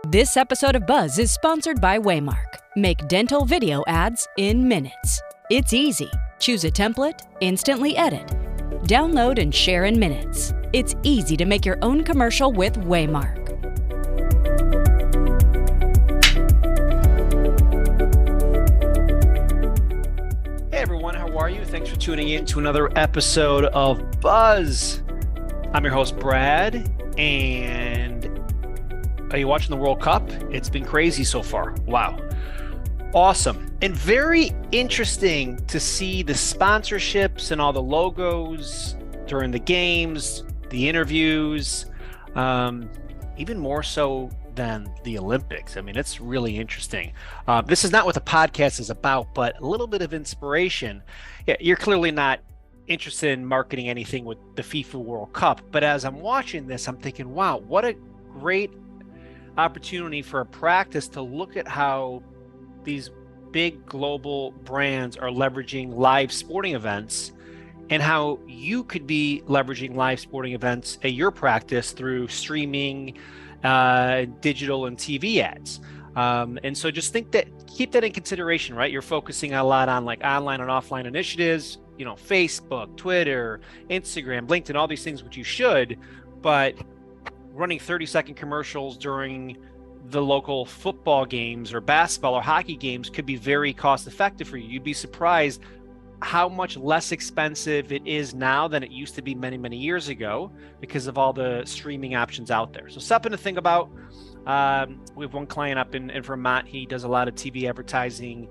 This episode of Buzz is sponsored by Waymark. Make dental video ads in minutes. It's easy. Choose a template, instantly edit. Download and share in minutes. It's easy to make your own commercial with Waymark. Hey everyone, how are you? Thanks for tuning in to another episode of Buzz. I'm your host, Brad, and are you watching the World Cup? It's been crazy so far. Wow. Awesome. And very interesting to see the sponsorships and all the logos during the games, the interviews, even more so than the Olympics. I mean, it's really interesting. This is not what the podcast is about, but a little bit of inspiration. Yeah, you're clearly not interested in marketing anything with the FIFA World Cup, but as I'm watching this, I'm thinking, wow, what a great opportunity for a practice to look at how these big global brands are leveraging live sporting events and how you could be leveraging live sporting events at your practice through streaming, digital and TV ads. And so just keep that in consideration, right? You're focusing a lot on like online and offline initiatives, you know, Facebook, Twitter, Instagram, LinkedIn, all these things, which you should, but running 30-second commercials during the local football games or basketball or hockey games could be very cost effective for you. You'd be surprised how much less expensive it is now than it used to be many, many years ago because of all the streaming options out there. So something to think about. We have one client up in Vermont. He does a lot of TV advertising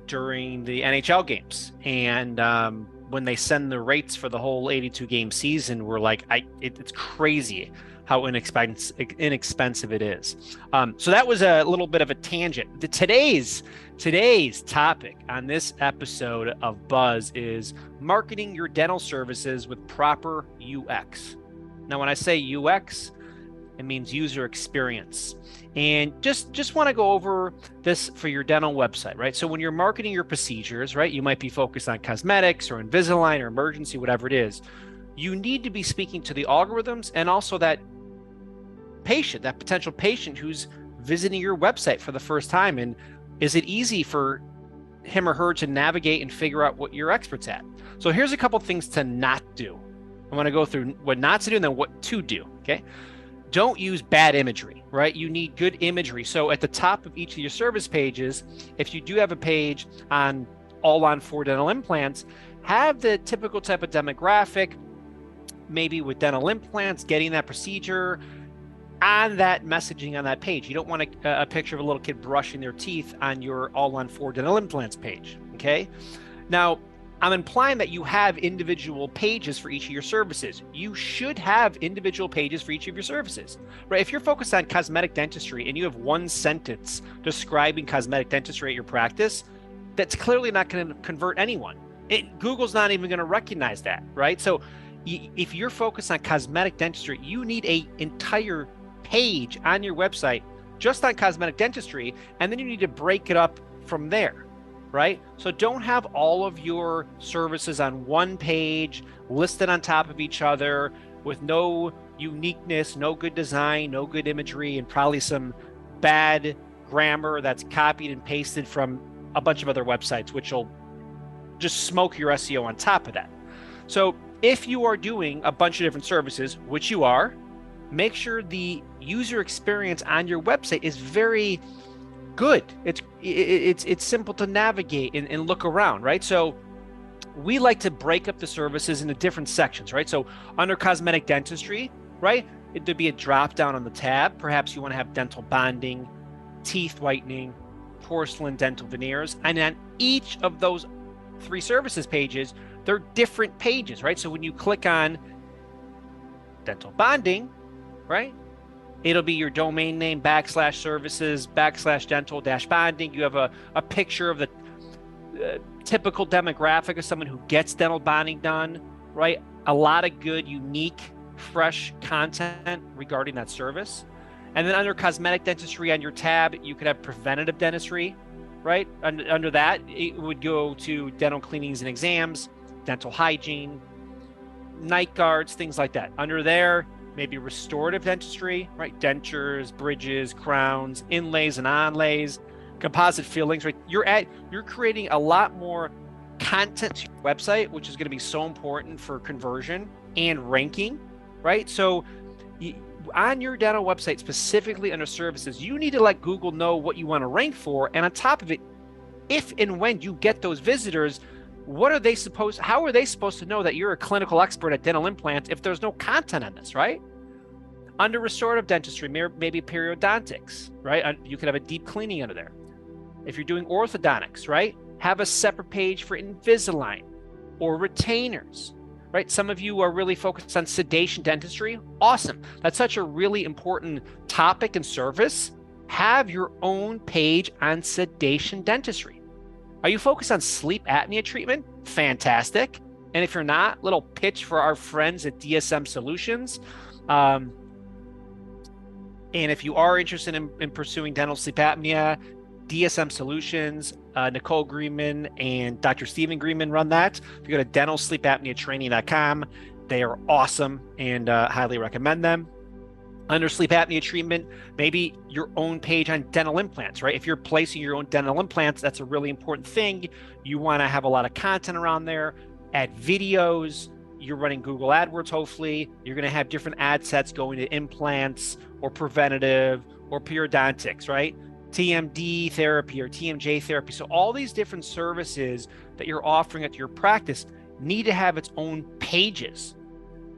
during the NHL games. And when they send the rates for the whole 82 game season, we're like, it's crazy how inexpensive it is. So that was a little bit of a tangent. Today's topic on this episode of Buzz is marketing your dental services with proper UX. Now, when I say UX, it means user experience. And just want to go over this for your dental website, right? So when you're marketing your procedures, right, you might be focused on cosmetics or Invisalign or emergency, whatever it is. You need to be speaking to the algorithms and also that potential patient who's visiting your website for the first time. And is it easy for him or her to navigate and figure out what you're experts at? So here's a couple things to not do. I want to go through what not to do and then what to do, okay? Don't use bad imagery, right? You need good imagery. So at the top of each of your service pages, if you do have a page on all on 4 dental implants, have the typical type of demographic, maybe with dental implants, getting that procedure on that messaging on that page. You don't want a picture of a little kid brushing their teeth on your all on 4 dental implants page, okay? Now, I'm implying that you have individual pages for each of your services. You should have individual pages for each of your services, right? If you're focused on cosmetic dentistry and you have one sentence describing cosmetic dentistry at your practice, that's clearly not going to convert anyone. Google's not even going to recognize that, right? So if you're focused on cosmetic dentistry, you need an entire page on your website just on cosmetic dentistry, and then you need to break it up from there. Right? So don't have all of your services on one page listed on top of each other with no uniqueness, no good design, no good imagery, and probably some bad grammar that's copied and pasted from a bunch of other websites, which will just smoke your SEO on top of that. So if you are doing a bunch of different services, which you are, make sure the user experience on your website is very good. It's simple to navigate and look around, right? So we like to break up the services into different sections, right? So under cosmetic dentistry, right, there'd be a drop down on the tab. Perhaps you want to have dental bonding, teeth whitening, porcelain dental veneers, and on each of those 3 services pages, they're different pages, right? So when you click on dental bonding, right, it'll be your domain name /services /dental -bonding. You have a picture of the typical demographic of someone who gets dental bonding done, right? A lot of good, unique, fresh content regarding that service. And then under cosmetic dentistry on your tab, you could have preventative dentistry, right? Under that, it would go to dental cleanings and exams, dental hygiene, night guards, things like that. Under there, maybe restorative dentistry, right? Dentures, bridges, crowns, inlays and onlays, composite fillings, right? You're creating a lot more content to your website, which is going to be so important for conversion and ranking, right? So on your dental website, specifically under services, you need to let Google know what you want to rank for. And on top of it, if and when you get those visitors, how are they supposed to know that you're a clinical expert at dental implants if there's no content on this, right? Under restorative dentistry, maybe periodontics, right? You could have a deep cleaning under there. If you're doing orthodontics, right? Have a separate page for Invisalign or retainers, right? Some of you are really focused on sedation dentistry. Awesome. That's such a really important topic and service. Have your own page on sedation dentistry. Are you focused on sleep apnea treatment? Fantastic. And if you're not, little pitch for our friends at DSM Solutions. And if you are interested in pursuing dental sleep apnea, DSM Solutions, Nicole Greenman and Dr. Stephen Greenman run that. If you go to dentalsleepapneatraining.com, they are awesome and highly recommend them. Under sleep apnea treatment, maybe your own page on dental implants, right? If you're placing your own dental implants, that's a really important thing. You want to have a lot of content around there, add videos. You're running Google AdWords, hopefully. You're going to have different ad sets going to implants or preventative or periodontics, right? TMD therapy or TMJ therapy. So all these different services that you're offering at your practice need to have its own pages.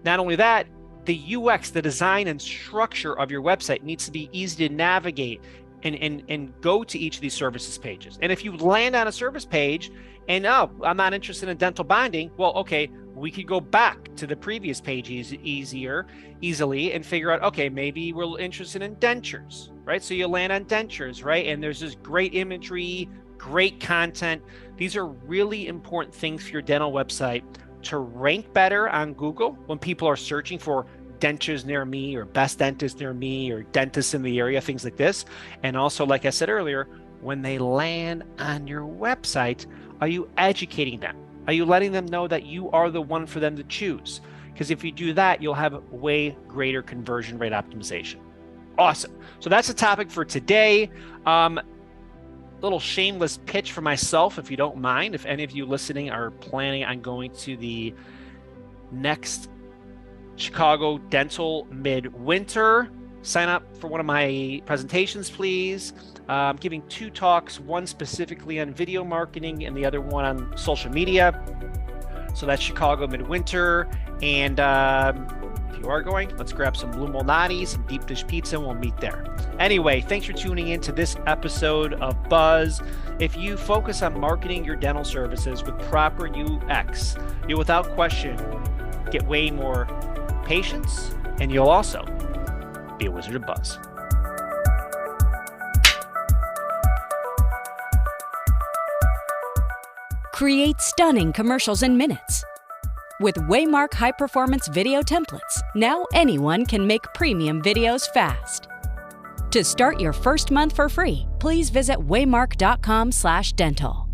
Not only that, the UX, the design and structure of your website needs to be easy to navigate and go to each of these services pages. And if you land on a service page and, oh, I'm not interested in dental bonding, well, okay, we could go back to the previous page easily and figure out, okay, maybe we're interested in dentures, right? So you land on dentures, right? And there's this great imagery, great content. These are really important things for your dental website to rank better on Google when people are searching for dentures near me or best dentist near me or dentists in the area, things like this. And also, like I said earlier, when they land on your website, are you educating them? Are you letting them know that you are the one for them to choose? Because if you do that, you'll have way greater conversion rate optimization. Awesome. So that's the topic for today. Little shameless pitch for myself, if you don't mind. If any of you listening are planning on going to the next Chicago Dental Midwinter, sign up for one of my presentations, please. I'm giving 2 talks, one specifically on video marketing and the other one on social media. So that's Chicago Midwinter. And if you are going, let's grab some Blue Malnati, some deep dish pizza, and we'll meet there. Anyway, thanks for tuning in to this episode of Buzz. If you focus on marketing your dental services with proper UX, you'll without question get way more patients, and you'll also be a wizard of buzz. Create stunning commercials in minutes. With Waymark high-performance video templates, now anyone can make premium videos fast. To start your first month for free, please visit waymark.com/dental.